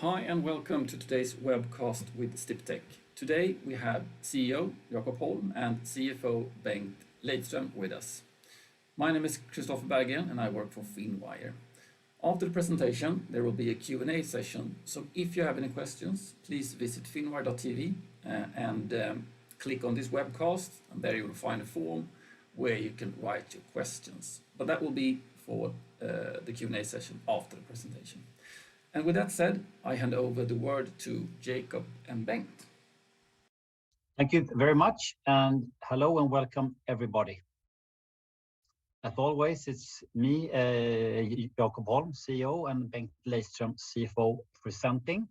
Hi and welcome to today's webcast with Sdiptech. Today we have CEO Jakob Holm and CFO Bengt Lejdström with us. My name is Christopher Berggren and I work for Finwire. After the presentation there will be a Q&A session, so if you have any questions please visit Finwire.tv and click on this webcast, and there you will find a form where you can write your questions. But that will be for the Q&A session after the presentation. And with that said, I hand over the word to Jakob and Bengt. Thank you very much, and hello and welcome everybody. As always, it's me, Jakob Holm, CEO, and Bengt Lejdström, CFO, presenting.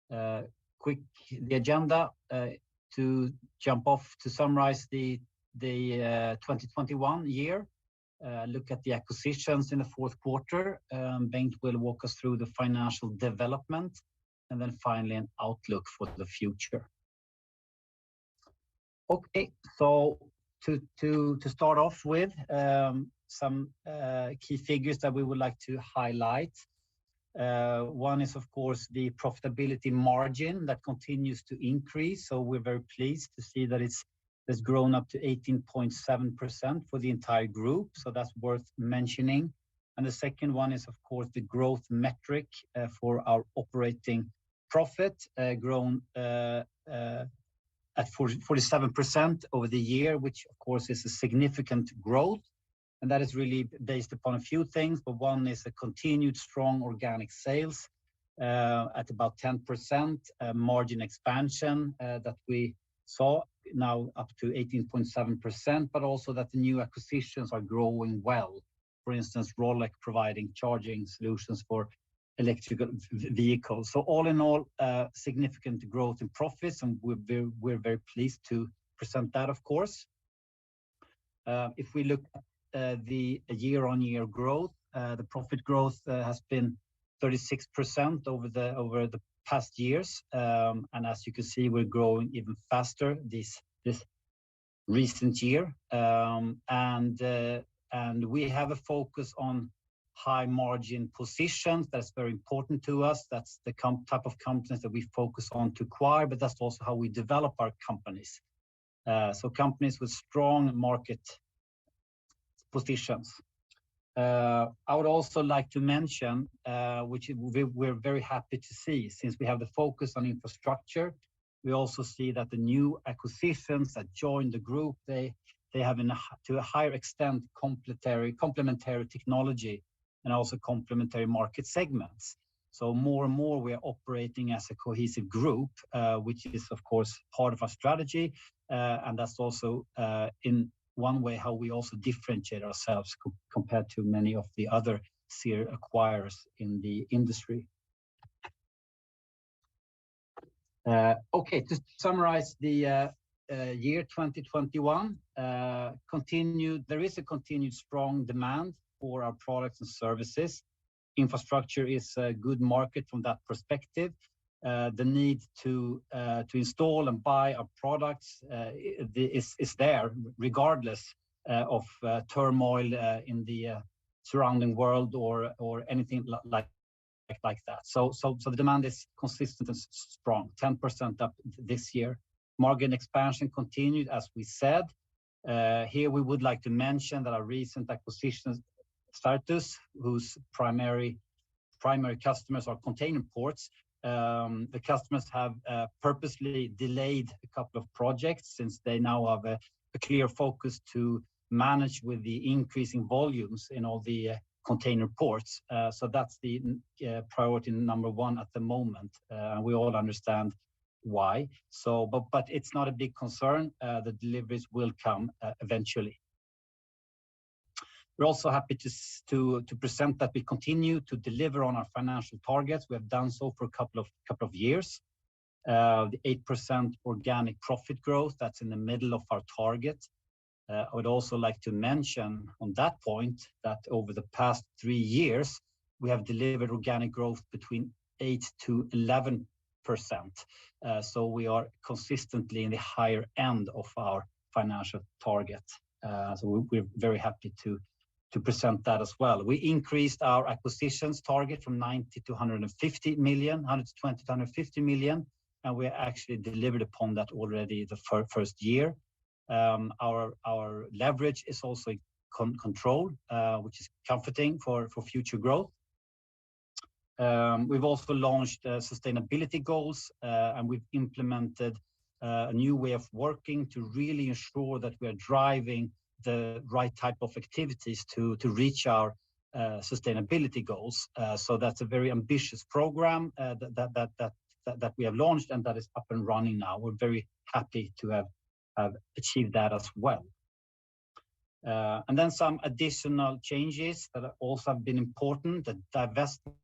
The agenda to jump off to summarize the 2021 year. Look at the acquisitions in the fourth quarter. Bengt will walk us through the financial development, and then finally an outlook for the future. Okay, so to start off with, some key figures that we would like to highlight. One is of course the profitability margin that continues to increase. So we're very pleased to see that it's grown up to 18.7% for the entire group. So that's worth mentioning. And the second one is of course the growth metric for our operating profit, grown at 47% over the year, which of course is a significant growth. And that is really based upon a few things, but one is a continued strong organic sales at about 10%, margin expansion that we saw now up to 18.7%, but also that the new acquisitions are growing well. For instance, Rolec providing charging solutions for electrical vehicles. So all in all, significant growth in profits, and we're very pleased to present that, of course. If we look at the year-on-year growth, the profit growth has been 36% over the past years, and as you can see, we're growing even faster this recent year, and we have a focus on high margin positions. That's very important to us. That's the type of companies that we focus on to acquire, but that's also how we develop our companies. So companies with strong market positions. I would also like to mention, which we're very happy to see, since we have the focus on infrastructure, we also see that the new acquisitions that join the group, they have to a higher extent complementary technology and also complementary market segments. So more and more we are operating as a cohesive group, which is of course part of our strategy, and that's also in one way how we also differentiate ourselves compared to many of the other serial acquirers in the industry. Okay, to summarize the year 2021, there is a continued strong demand for our products and services. Infrastructure is a good market from that perspective. The need to install and buy our products is there regardless of turmoil in the surrounding world or anything like that. So the demand is consistent and strong, 10% up this year. Margin expansion continued, as we said. Here we would like to mention that our recent acquisitions, Certus, whose primary customers are container ports. The customers have purposely delayed a couple of projects since they now have a clear focus to manage with the increasing volumes in all the container ports. So that's the priority number one at the moment. We all understand why. So, but it's not a big concern. The deliveries will come eventually. We're also happy to present that we continue to deliver on our financial targets. We have done so for a couple of years. The 8% organic profit growth, that's in the middle of our target. I would also like to mention on that point that over the past 3 years, we have delivered organic growth between 8 to 11%. So we are consistently in the higher end of our financial target. So we're very happy to present that as well. We increased our acquisitions target from 90 to 150 million, 120 to 150 million, and we actually delivered upon that already the first year. Our leverage is also controlled, which is comforting for future growth. We've also launched sustainability goals, and we've implemented a new way of working to really ensure that we are driving the right type of activities to reach our sustainability goals. So that's a very ambitious program that we have launched, and that is up and running now. We're very happy to have achieved that as well. And then some additional changes that also have been important: the divestment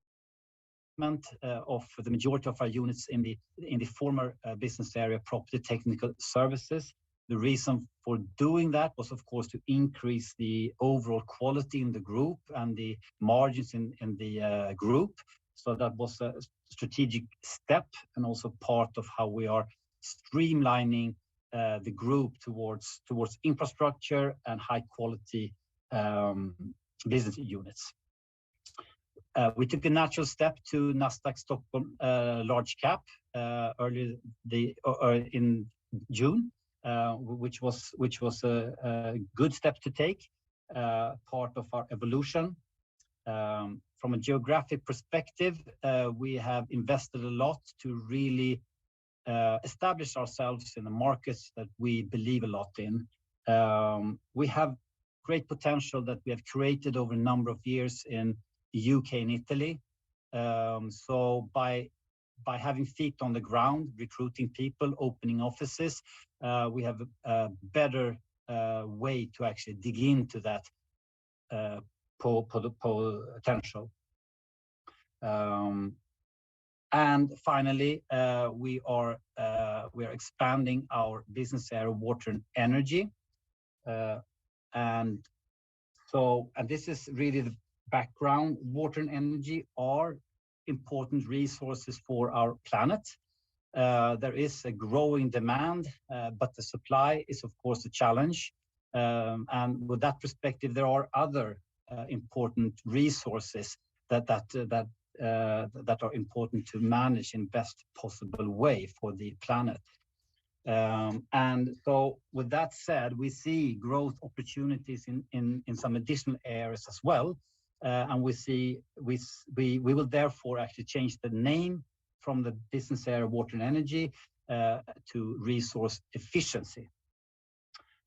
of the majority of our units in the former business area, property technical services. The reason for doing that was, of course, to increase the overall quality in the group and the margins in the group. So that was a strategic step, and also part of how we are streamlining the group towards infrastructure and high quality business units. We took a natural step to Nasdaq Stockholm large cap earlier in June, which was a good step to take, part of our evolution. From a geographic perspective, we have invested a lot to really establish ourselves in the markets that we believe a lot in. We have great potential that we have created over a number of years in the UK and Italy. So by having feet on the ground, recruiting people, opening offices, we have a better way to actually dig into that potential. And finally, we are expanding our business area, water and energy. And this is really the background. Water and energy are important resources for our planet. There is a growing demand, but the supply is, of course, a challenge. And with that perspective, there are other important resources that are important to manage in best possible way for the planet. And so with that said, we see growth opportunities in some additional areas as well. And we will therefore actually change the name from the business area water and energy to resource efficiency.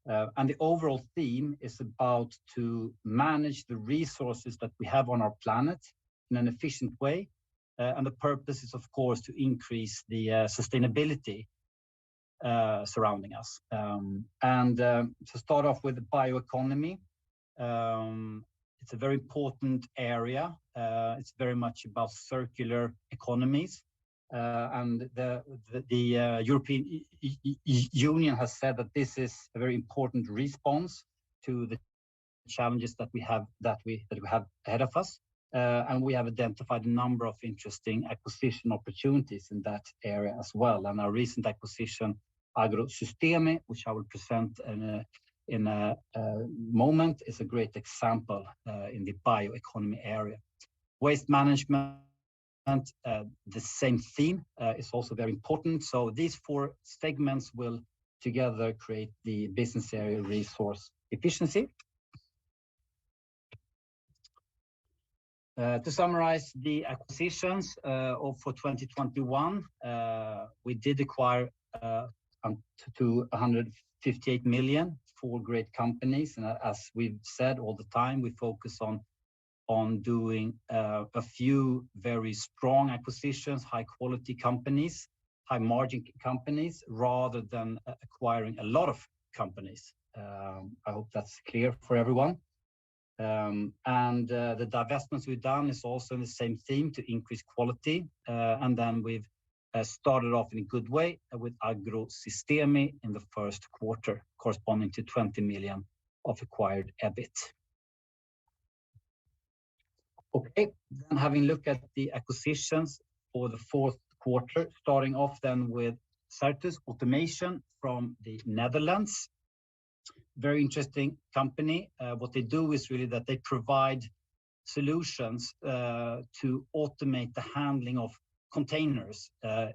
And the overall theme is about to manage the resources that we have on our planet in an efficient way. And the purpose is, of course, to increase the sustainability surrounding us. To start off with the bioeconomy, it's a very important area. It's very much about circular economies. And the European Union has said that this is a very important response to the challenges that we have ahead of us. And we have identified a number of interesting acquisition opportunities in that area as well. And our recent acquisition, Agrosistemi, which I will present in a moment, is a great example in the bioeconomy area. Waste management, the same theme is also very important. So these four segments will together create the business area resource efficiency. To summarize the acquisitions for 2021, we did acquire to 158 million, 4 great companies. And as we've said all the time, we focus on doing a few very strong acquisitions, high quality companies, high margin companies, rather than acquiring a lot of companies. I hope that's clear for everyone. And the divestments we've done is also in the same theme, to increase quality. And then we've started off in a good way with Agrosistemi in the first quarter, corresponding to 20 million of acquired EBIT. Okay, then having looked at the acquisitions for the fourth quarter, starting off then with Certus Automation from the Netherlands. very interesting company. What they do is really that they provide solutions to automate the handling of containers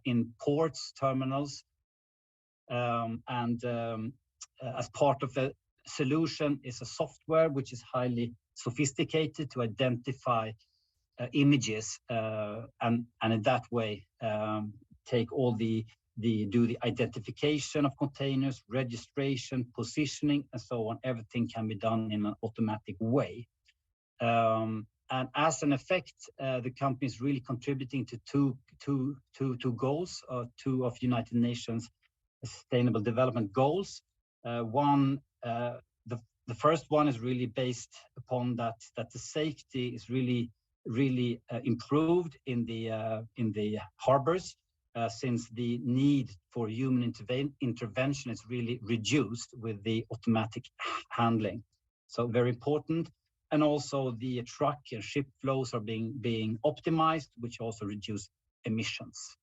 in ports, terminals, and as part of the solution is a software which is highly sophisticated to identify images and in that way take all do the identification of containers, registration, positioning, and so on. Everything can be done in an automatic way. And as an effect, the company is really contributing to two goals, two of United Nations Sustainable Development Goals. The first one is really based upon that the safety is really improved in the harbors, since the need for human intervention is really reduced with the automatic handling. So very important. And also the truck and ship flows are being optimized, which also reduce emissions.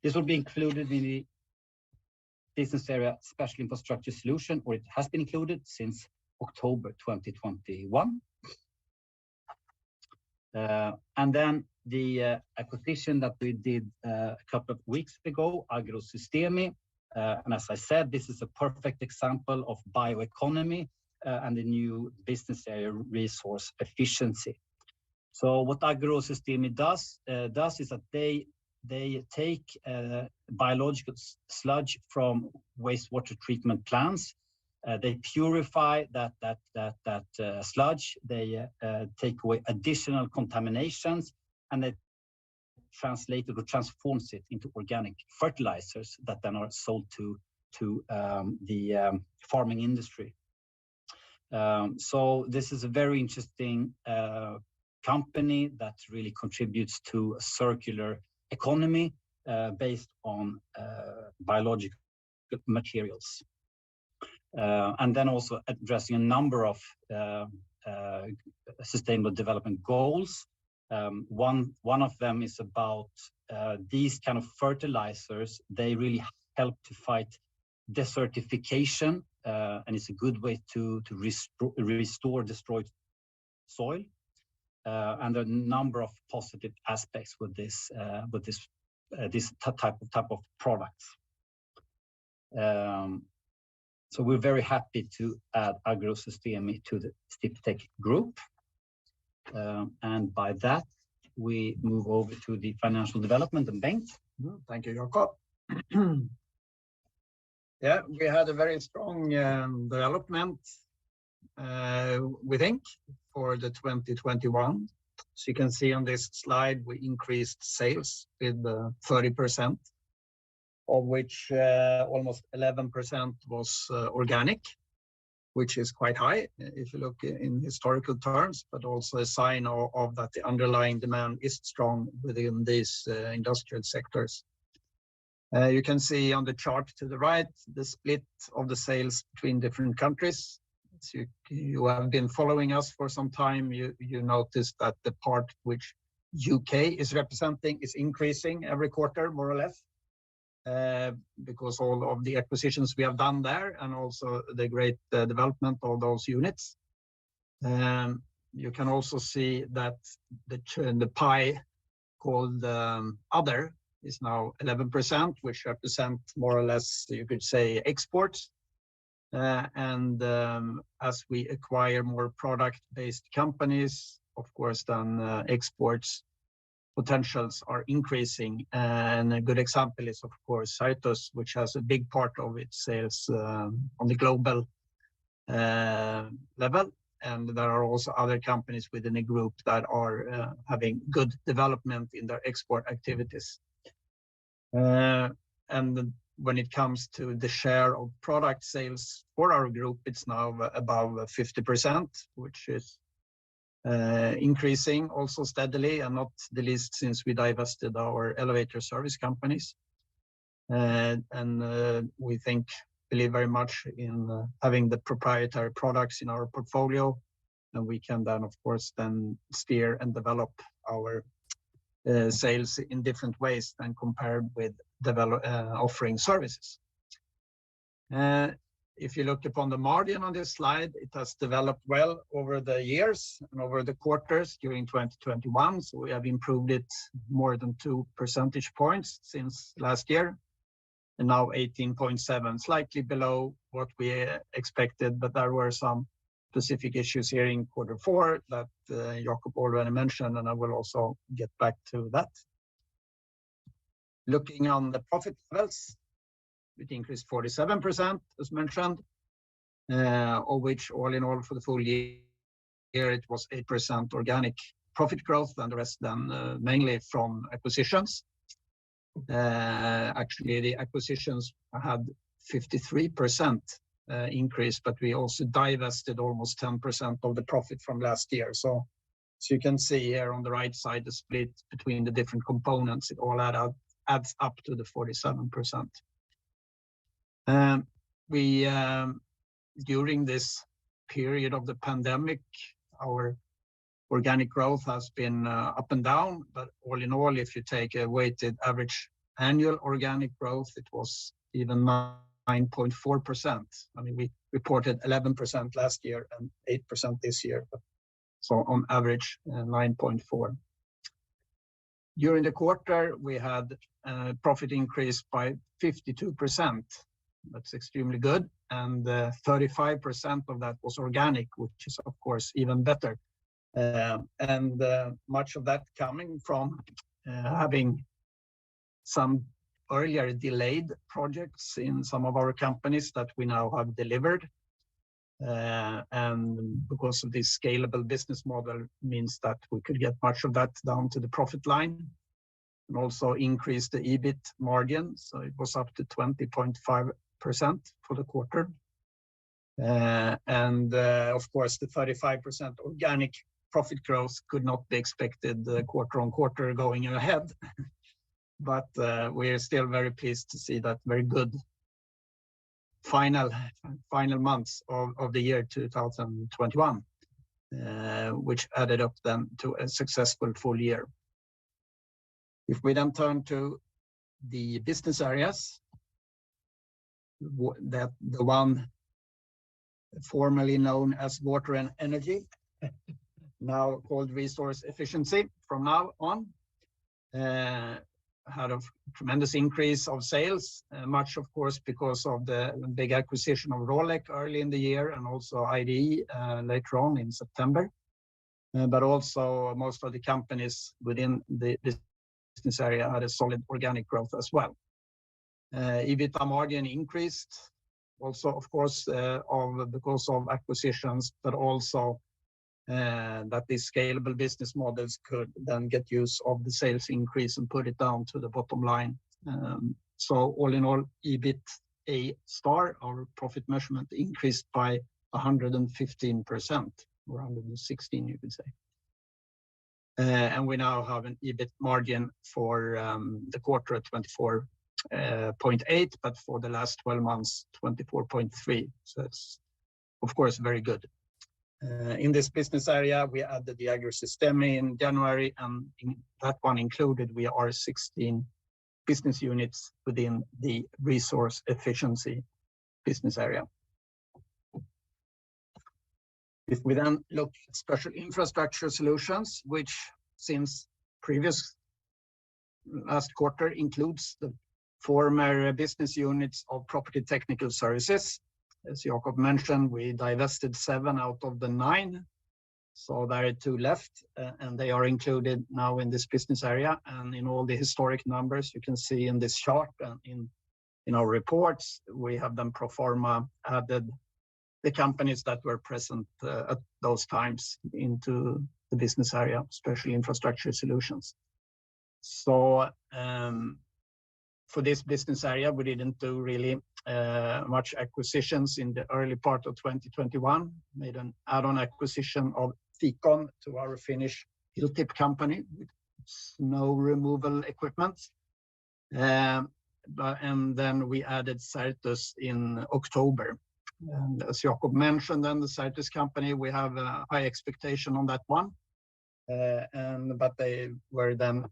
This will be included in the business area Special Infrastructure Solution, or it has been included since October 2021. And then the acquisition that we did a couple of weeks ago, Agrosistemi. And as I said, this is a perfect example of bioeconomy and the new business area resource efficiency. So what Agrosistemi does is that they take biological sludge from wastewater treatment plants. They purify that sludge. They take away additional contaminations, and they translate it or transforms it into organic fertilizers that then are sold to the farming industry. So this is a very interesting company that really contributes to a circular economy based on biological materials. And then also addressing a number of sustainable development goals. One of them is about these kind of fertilizers. They really help to fight desertification, and it's a good way to restore destroyed soil. And there are a number of positive aspects with this type of products. So we're very happy to add Agrosistemi to the Sdiptech group. And by that, we move over to the financial development and Bengt. Thank you, Jakob. Yeah, we had a very strong development, we think, for the 2021. So you can see on this slide, we increased sales with 30%, of which almost 11% was organic, which is quite high if you look in historical terms, but also a sign of that the underlying demand is strong within these industrial sectors. You can see on the chart to the right, the split of the sales between different countries. So you have been following us for some time. You notice that the part which UK is representing is increasing every quarter, more or less, because all of the acquisitions we have done there and also the great development of those units. You can also see that the pie called other is now 11%, which represent more or less, you could say, exports. And as we acquire more product-based companies, of course, then exports potentials are increasing. And a good example is, of course, Certus, which has a big part of its sales on the global level. And there are also other companies within the group that are having good development in their export activities. And when it comes to the share of product sales for our group, it's now above 50%, which is increasing also steadily, and not the least since we divested our elevator service companies. And we believe very much in having the proprietary products in our portfolio, and we can then, of course, then steer and develop our sales in different ways than compared with offering services. if you look upon the margin on this slide, it has developed well over the years and over the quarters during 2021. So we have improved it more than 2 percentage points since last year, and now 18.7, slightly below what we expected, but there were some specific issues here in Q4 that Jakob already mentioned, and I will also get back to that. Looking on the profit levels, it increased 47%, as mentioned, of which all in all for the full year, it was 8% organic profit growth, and the rest then mainly from acquisitions. Actually, the acquisitions had 53% increase, but we also divested almost 10% of the profit from last year. So you can see here on the right side, the split between the different components, it all adds up to the 47%. We during this period of the pandemic, our organic growth has been up and down, but all in all, if you take a weighted average annual organic growth, it was even 9.4%. I mean, we reported 11% last year and 8% this year, so on average 9.4. During the quarter, we had profit increase by 52%. That's extremely good, and 35% of that was organic, which is of course even better. And much of that coming from having some earlier delayed projects in some of our companies that we now have delivered. And because of this scalable business model means that we could get much of that down to the profit line, and also increase the EBIT margin. So it was up to 20.5% for the quarter. And of course, the 35% organic profit growth could not be expected quarter on quarter going ahead. But we're still very pleased to see that very good final months of the year 2021, which added up then to a successful full year. If we then turn to the business areas, that the one formerly known as water and energy, now called resource efficiency from now on, had a tremendous increase of sales, much of course because of the big acquisition of Rolec early in the year, and also IDE later on in September. But also most of the companies within the business area had a solid organic growth as well. EBITA margin increased also, of course, because of acquisitions, but also that these scalable business models could then get use of the sales increase and put it down to the bottom line. So all in all, EBITA star, our profit measurement, increased by 115%, or 116, you could say. And we now have an EBIT margin for the quarter at 24.8, but for the last 12 months, 24.3. So it's, of course, very good. In this business area, we added the Agrosistemi in January, and in that one included, we are 16 business units within the resource efficiency business area. If we then look at special infrastructure solutions, which since previous last quarter includes the former business units of property technical services. As Jakob mentioned, we divested 7 out of the 9. So there are 2 left, and they are included now in this business area. And in all the historic numbers you can see in this chart and in our reports, we have them pro forma added the companies that were present at those times into the business area, special infrastructure solutions. So for this business area, we didn't do really much acquisitions in the early part of 2021. Made an add-on acquisition of Ficon to our Finnish Hilltip company with snow removal equipment. And then we added Certus in October. And as Jakob mentioned, then the Certus company, we have a high expectation on that one. But they were then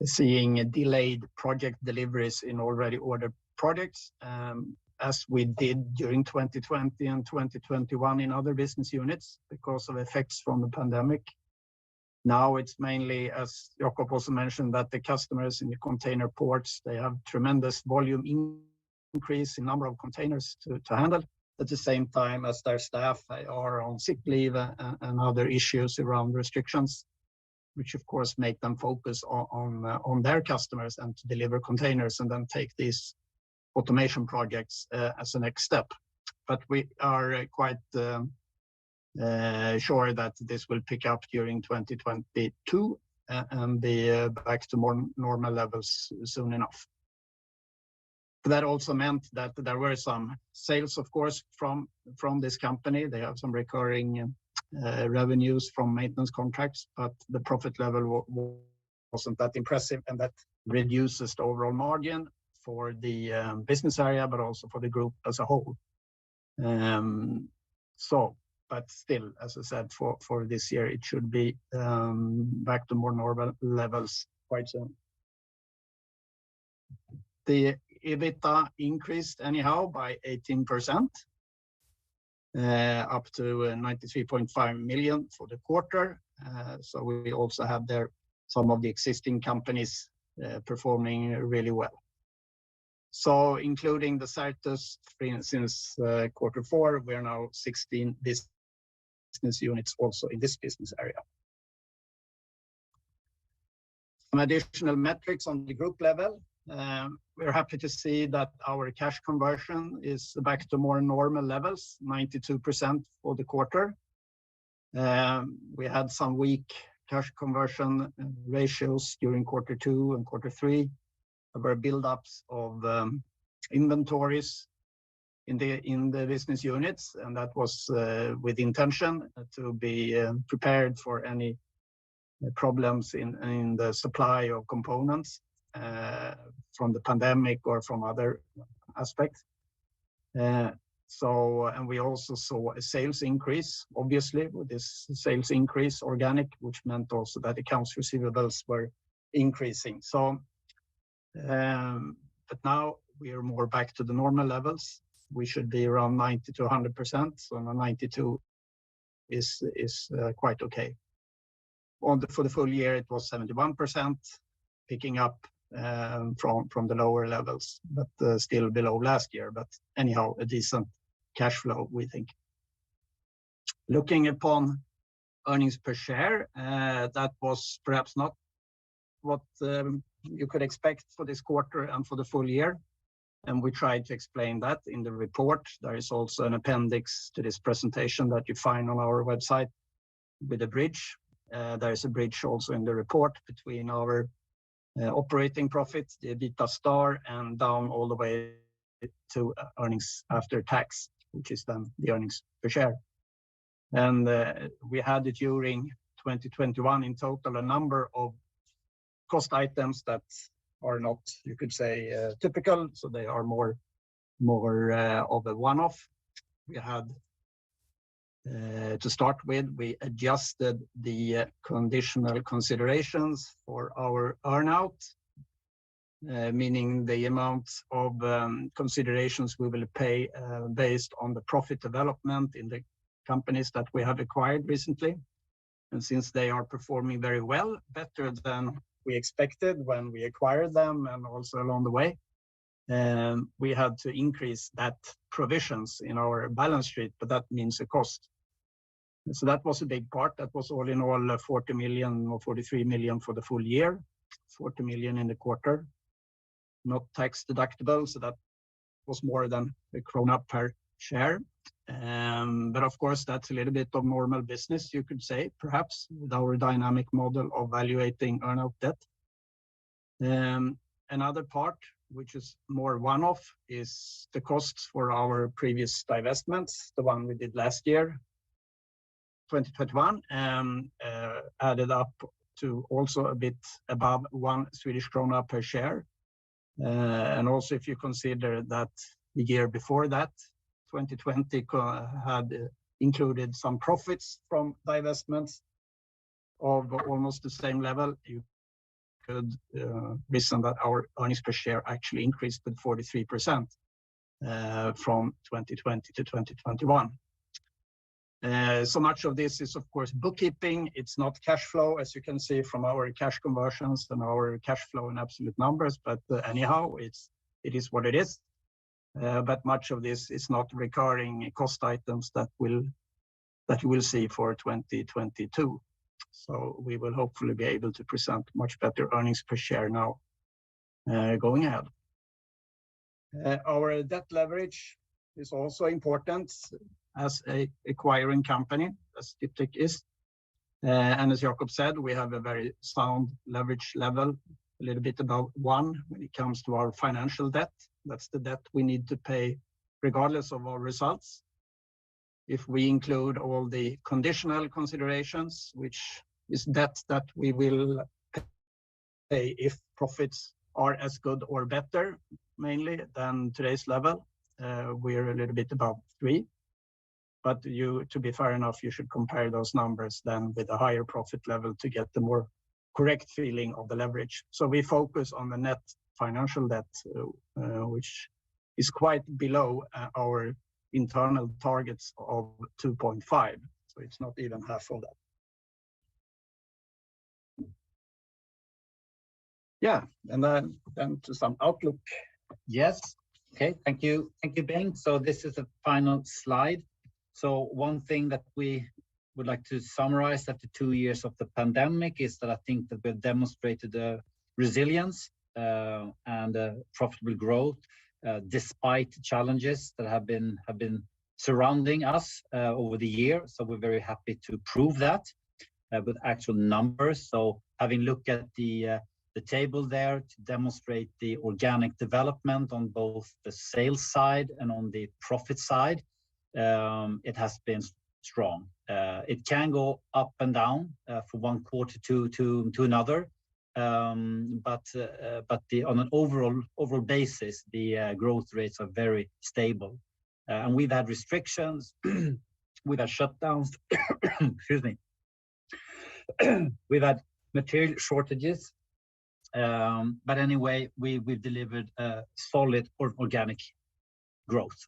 seeing delayed project deliveries in already ordered projects. as we did during 2020 and 2021 in other business units because of effects from the pandemic. Now it's mainly, as Jakob also mentioned, that the customers in the container ports, they have tremendous volume increase in number of containers to handle. At the same time as their staff are on sick leave and other issues around restrictions, which of course make them focus on their customers and to deliver containers and then take these automation projects as a next step. But we are quite sure that this will pick up during 2022 and be back to more normal levels soon enough. That also meant that there were some sales, of course, from this company. They have some recurring revenues from maintenance contracts, but the profit level wasn't that impressive, and that reduces the overall margin for the business area, but also for the group as a whole. But still, as I said, for this year, it should be back to more normal levels quite soon. The EBITA increased anyhow by 18%, up to 93.5 million for the quarter. So we also have there some of the existing companies performing really well. So including the Certus since Q4, we are now 16 business units also in this business area. Some additional metrics on the group level. We're happy to see that our cash conversion is back to more normal levels, 92% for the quarter. We had some weak cash conversion ratios during Q2 and Q3. There were build-ups of inventories in the business units, and that was with intention to be prepared for any problems in the supply of components from the pandemic or from other aspects. And we also saw a sales increase, obviously, with this sales increase organic, which meant also that accounts receivables were increasing. But now we are more back to the normal levels. We should be around 90 to 100%, so 92 is quite okay. For the full year, it was 71%, picking up from the lower levels, but still below last year. But anyhow, a decent cash flow, we think. Looking upon earnings per share, that was perhaps not what you could expect for this quarter and for the full year. And we tried to explain that in the report. There is also an appendix to this presentation that you find on our website with a bridge. There is a bridge also in the report between our operating profit, the EBITA star, and down all the way to earnings after tax, which is then the earnings per share. And we had during 2021 in total a number of cost items that are not, you could say, typical, so they are more of a one-off. We had to start with, we adjusted the conditional considerations for our earnout, meaning the amount of considerations we will pay based on the profit development in the companies that we have acquired recently. And since they are performing very well, better than we expected when we acquired them and also along the way, we had to increase that provisions in our balance sheet, but that means a cost. So that was a big part. That was all in all 40 million or 43 million for the full year, 40 million in the quarter, not tax deductible. So that was more than a krona per share. But of course, that's a little bit of normal business, you could say, perhaps, with our dynamic model of evaluating earnout debt. Another part, which is more one-off, is the costs for our previous divestments, the one we did last year, 2021, added up to also a bit above 1 Swedish krona per share. And also, if you consider that the year before that, 2020 had included some profits from divestments of almost the same level, you could reason that our earnings per share actually increased with 43%. from 2020 to 2021. So much of this is, of course, bookkeeping. It's not cash flow, as you can see from our cash conversions and our cash flow in absolute numbers. But anyhow, it is what it is. But much of this is not recurring cost items that you will see for 2022. So we will hopefully be able to present much better earnings per share now going ahead. Our debt leverage is also important as a acquiring company, as Sdiptech is. And as Jakob said, we have a very sound leverage level, a little bit above 1 when it comes to our financial debt. That's the debt we need to pay regardless of our results. If we include all the conditional considerations, which is debt that we will pay if profits are as good or better, mainly than today's level, we're a little bit above 3. But to be fair enough, you should compare those numbers then with a higher profit level to get the more correct feeling of the leverage. So we focus on the net financial debt, which is quite below our internal targets of 2.5. So it's not even half of that. Yeah, and then to some outlook. Yes. Okay. Thank you. Thank you, Bengt. So this is the final slide. So one thing that we would like to summarize after 2 years of the pandemic is that I think that we've demonstrated resilience and profitable growth despite challenges that have been surrounding us over the year. So we're very happy to prove that with actual numbers. So having looked at the table there to demonstrate the organic development on both the sales side and on the profit side, it has been strong. It can go up and down from one quarter to another, but on an overall basis, the growth rates are very stable. And we've had restrictions, we've had shutdowns, excuse me. We've had material shortages, but anyway, we've delivered solid organic growth.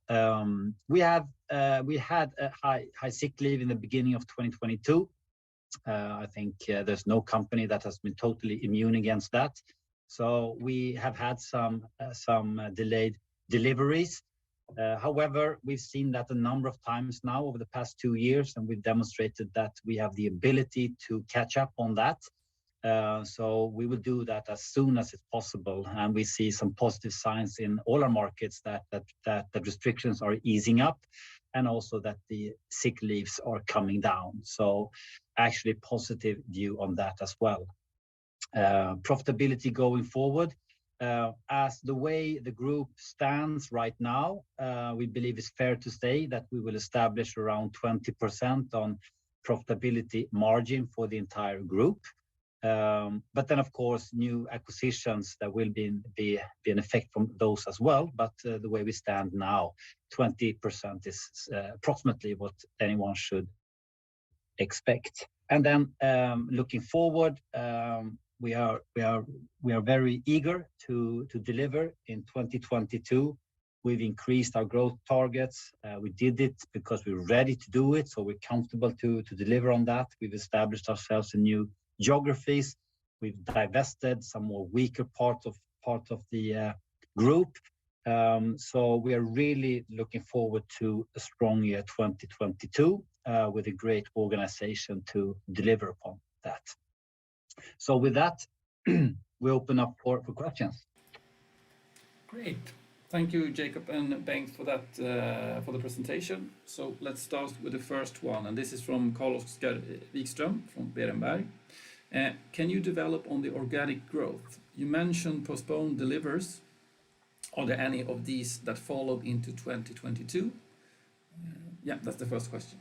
We had a high sick leave in the beginning of 2022. I think there's no company that has been totally immune against that. So we have had some delayed deliveries. However, we've seen that a number of times now over the past 2 years, and we've demonstrated that we have the ability to catch up on that. So we will do that as soon as it's possible, and we see some positive signs in all our markets that the restrictions are easing up, and also that the sick leaves are coming down. So actually positive view on that as well. Profitability going forward, as the way the group stands right now, we believe it's fair to say that we will establish around 20% on profitability margin for the entire group. But then, of course, new acquisitions that will be an effect from those as well. But the way we stand now, 20% is approximately what anyone should expect. And then looking forward, we are very eager to deliver in 2022. We've increased our growth targets. We did it because we're ready to do it, so we're comfortable to deliver on that. We've established ourselves in new geographies. We've divested some more weaker part of the group. So we are really looking forward to a strong year 2022 with a great organization to deliver upon that. So with that, we open up for questions. Great. Thank you, Jakob and Bengt, for that for the presentation. So let's start with the first one, and this is from Carl-Oskar Wikström from Berenberg. Can you develop on the organic growth? You mentioned postponed deliveries. Are there any of these that followed into 2022? Yeah, that's the first question.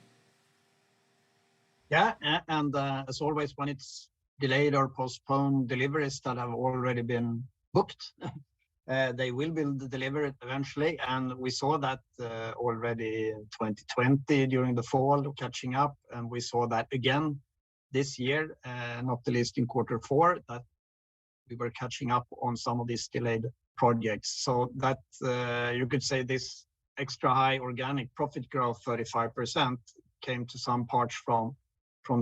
Yeah, and as always, when it's delayed or postponed deliveries that have already been booked, they will be delivered eventually. And we saw that already in 2020 during the fall, catching up. And we saw that again this year, not the least in Q4, that we were catching up on some of these delayed projects. So that you could say this extra high organic profit growth, 35%, came to some parts from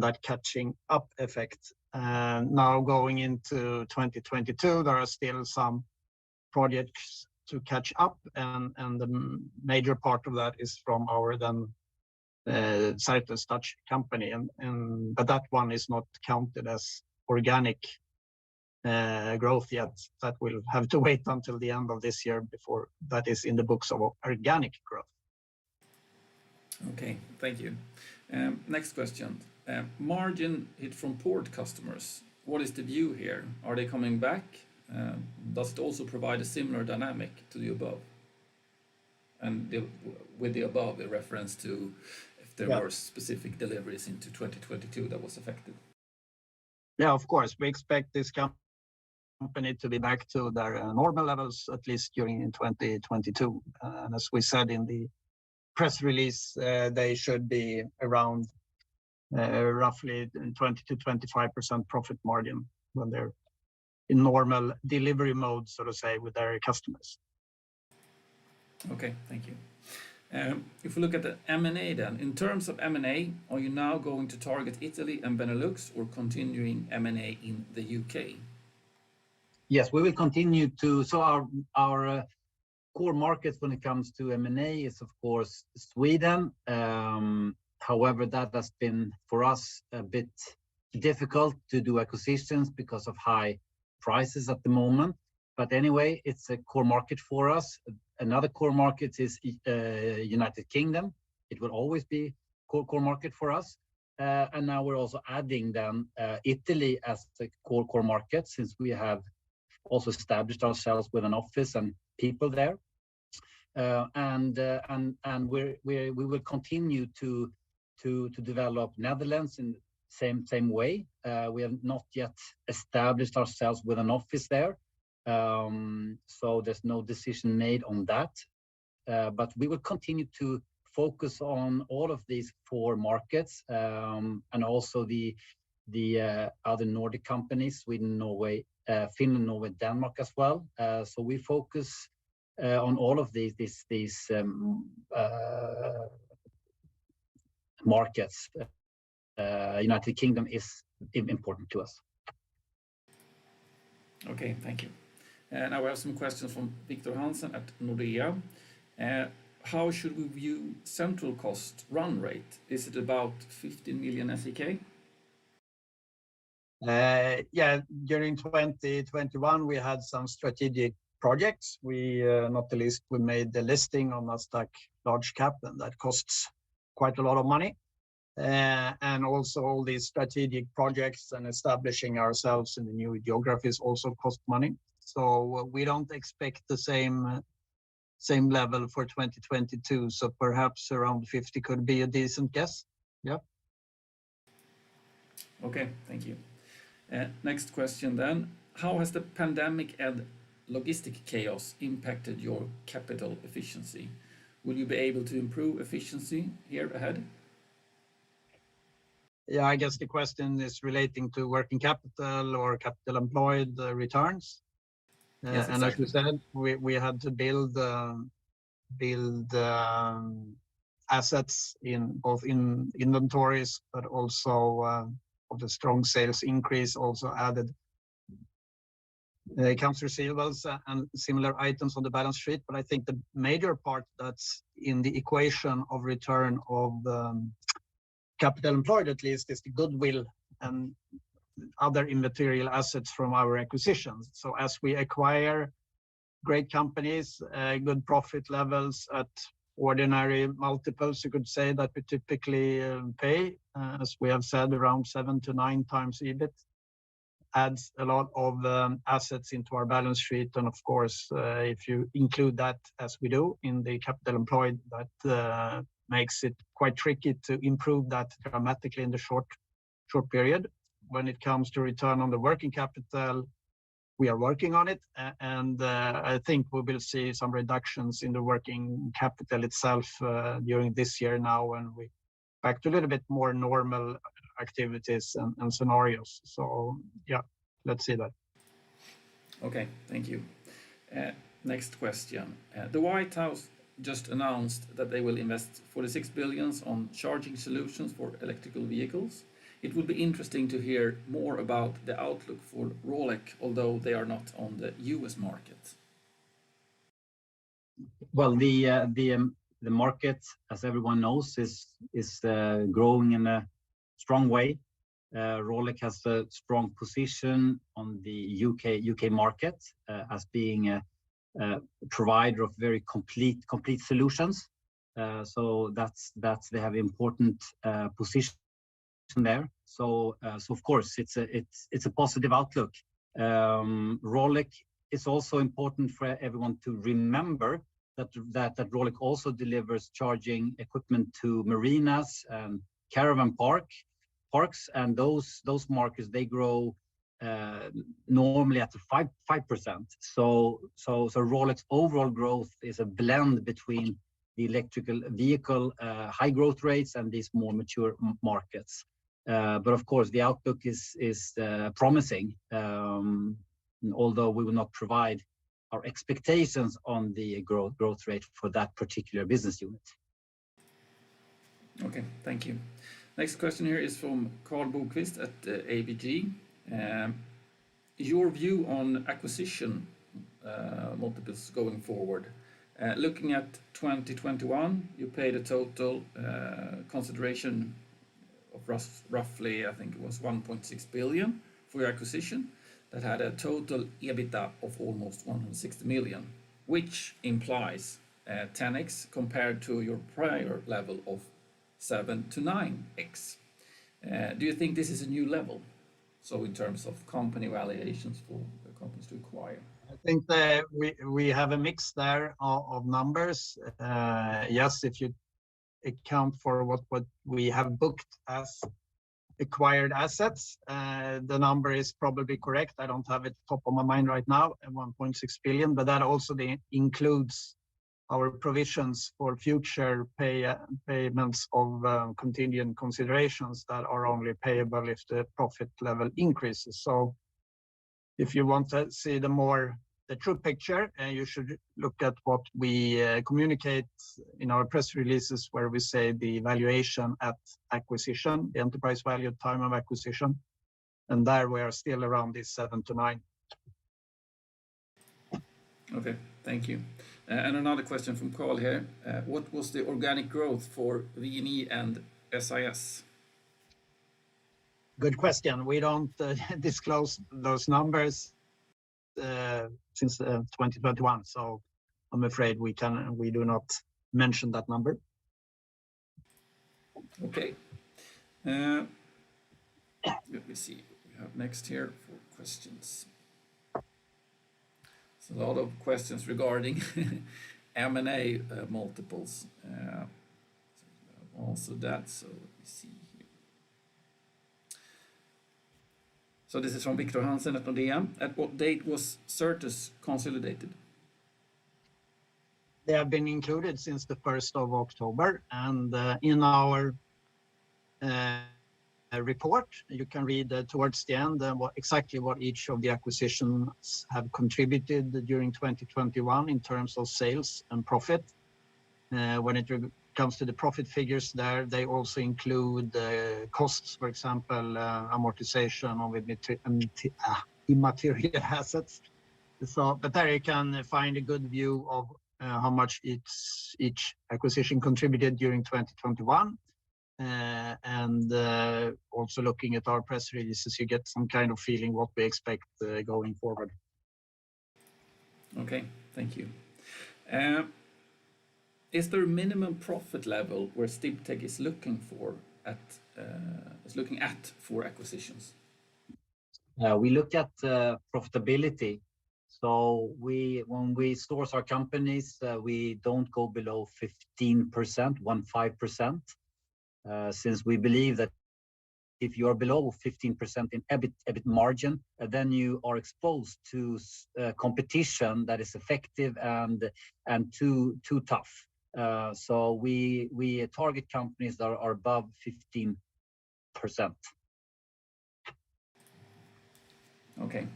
that catching up effect. And now going into 2022, there are still some projects to catch up, and the major part of that is from our then Certus Dutch company, but that one is not counted as organic growth yet. That will have to wait until the end of this year before that is in the books of organic growth. Okay, thank you. Next question. Margin hit from port customers. What is the view here? Are they coming back? Does it also provide a similar dynamic to the above? And with the above, a reference to if there were specific deliveries into 2022 that was affected. Yeah, of course. We expect this company to be back to their normal levels, at least during 2022. And as we said in the press release, they should be around roughly 20 to 25% profit margin when they're in normal delivery mode, so to say, with their customers. Okay, thank you. If we look at the M&A then, in terms of M&A, are you now going to target Italy and Benelux or continuing M&A in the UK? Yes, we will continue to. So our core markets when it comes to M&A is of course Sweden. However, that has been for us a bit difficult to do acquisitions because of high prices at the moment. But anyway, it's a core market for us. Another core market is United Kingdom. It will always be core market for us. And now we're also adding then Italy as the core market, since we have also established ourselves with an office and people there. And we will continue to develop Netherlands in the same way. We have not yet established ourselves with an office there. So there's no decision made on that. But we will continue to focus on all of these four markets, and also the other Nordic companies, Sweden, Norway, Finland, Norway, Denmark as well. So we focus on all of these markets. United Kingdom is important to us. Okay, thank you. Now we have some questions from Victor Hansen at Nordea. How should we view central cost run rate? Is it about 15 million SEK? Yeah, during 2021 we had some strategic projects. We not the least we made the listing on Nasdaq large cap, and that costs quite a lot of money. And also all these strategic projects and establishing ourselves in the new geographies also cost money. So we don't expect the same level for 2022. So perhaps around 50 could be a decent guess. Yeah. Okay, thank you. Next question then. How has the pandemic and logistic chaos impacted your capital efficiency? Will you be able to improve efficiency here ahead? Yeah, I guess the question is relating to working capital or capital employed returns. Yes, exactly. And as you said, we had to build assets in both in inventories, but also of the strong sales increase also added accounts receivables and similar items on the balance sheet. But I think the major part that's in the equation of return of capital employed, at least, is the goodwill and other immaterial assets from our acquisitions. So as we acquire great companies, good profit levels at ordinary multiples, you could say that we typically pay, as we have said, around 7 to 9 times EBIT, adds a lot of assets into our balance sheet. And of course, if you include that as we do in the capital employed, that makes it quite tricky to improve that dramatically in the short period. When it comes to return on the working capital, we are working on it, and I think we will see some reductions in the working capital itself during this year now, when we back to a little bit more normal activities and scenarios. So yeah, let's see that. Okay, thank you. Next question. The White House just announced that they will invest 46 billion on charging solutions for electrical vehicles. It would be interesting to hear more about the outlook for Rolec, although they are not on the US market. Well, the market, as everyone knows, is growing in a strong way. Rolec has a strong position on the UK market as being a provider of very complete solutions. So that's they have important position there. So of course it's a positive outlook. Rolec is also important for everyone to remember that Rolec also delivers charging equipment to marinas and caravan parks, and those markets, they grow normally at 5%. So Rolec's overall growth is a blend between the electrical vehicle high growth rates and these more mature markets. But of course the outlook is promising, although we will not provide our expectations on the growth rate for that particular business unit. Okay, thank you. Next question here is from Carl Bokvist at ABG. Your view on acquisition multiples going forward. Looking at 2021, you paid a total consideration of roughly, I think it was 1.6 billion for your acquisition. That had a total EBITA of almost 160 million, which implies 10x compared to your prior level of 7 to 9x. Do you think this is a new level? So in terms of company valuations for the companies to acquire? I think that we have a mix there of numbers. Yes, if you account for what we have booked as acquired assets, the number is probably correct. I don't have it top of my mind right now, at 1.6 billion, but that also includes our provisions for future payments of contingent considerations that are only payable if the profit level increases. So if you want to see the true picture, you should look at what we communicate in our press releases, where we say the valuation at acquisition, the enterprise value at time of acquisition, and there we are still around this 7 to 9. Okay, thank you. And another question from Carl here. What was the organic growth for V&E and SIS? Good question. We don't disclose those numbers since 2021, so I'm afraid we do not mention that number. Okay. Let me see what we have next here for questions. It's a lot of questions regarding M&A multiples. Also that, so let me see here. So this is from Victor Hansen at Nordea. At what date was Certus consolidated? They have been included since the 1st of October, and in our report you can read towards the end exactly what each of the acquisitions have contributed during 2021 in terms of sales and profit. When it comes to the profit figures there, they also include costs, for example, amortization of immaterial assets. So, but there you can find a good view of how much each acquisition contributed during 2021. And also looking at our press releases, you get some kind of feeling what we expect going forward. Okay, thank you. Is there a minimum profit level where Sdiptech is looking at for acquisitions? We look at profitability. So when we source our companies, we don't go below 15%, 15%. Since we believe that if you are below 15% in EBIT margin, then you are exposed to competition that is effective and too tough. So we target companies that are above 15%. Okay.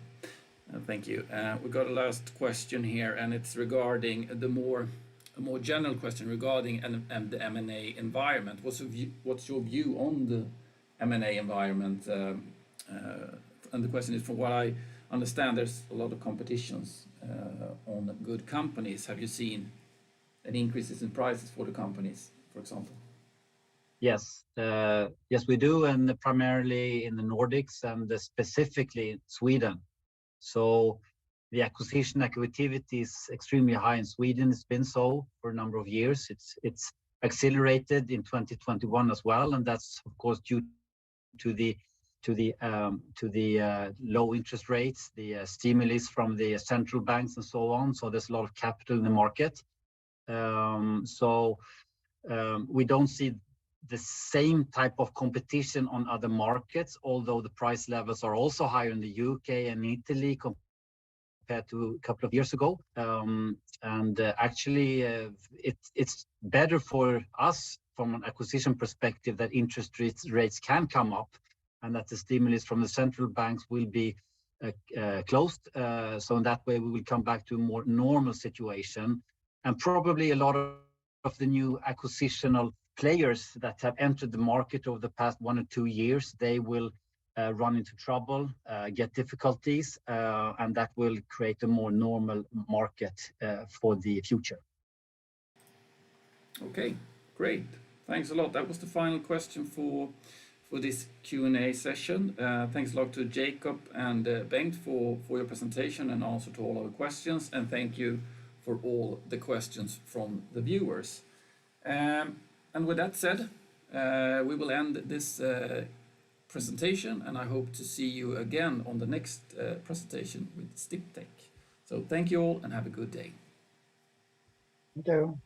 Thank you. We got a last question here, and it's regarding a more general question regarding the M&A environment. What's your view on the M&A environment? And the question is, from what I understand, there's a lot of competitions on good companies. Have you seen an increases in prices for the companies, for example? Yes, yes, we do, and primarily in the Nordics and specifically Sweden. So the acquisition activity is extremely high in Sweden. It's been so for a number of years. It's accelerated in 2021 as well, and that's of course due to the low interest rates, the stimulus from the central banks and so on. So there's a lot of capital in the market. We don't see the same type of competition on other markets, although the price levels are also higher in the UK and Italy compared to a couple of years ago. Actually, it's better for us from an acquisition perspective that interest rates can come up and that the stimulus from the central banks will be closed. So in that way, we will come back to a more normal situation. And probably a lot of the new acquisitional players that have entered the market over the past 1 or 2 years, they will run into trouble, get difficulties, and that will create a more normal market for the future. Okay, great. Thanks a lot. That was the final question for this Q&A session. Thanks a lot to Jakob and Bengt for your presentation and also to all our questions. And thank you for all the questions from the viewers. And with that said, we will end this presentation, and I hope to see you again on the next presentation with Sdiptech. So thank you all and have a good day. Thank you.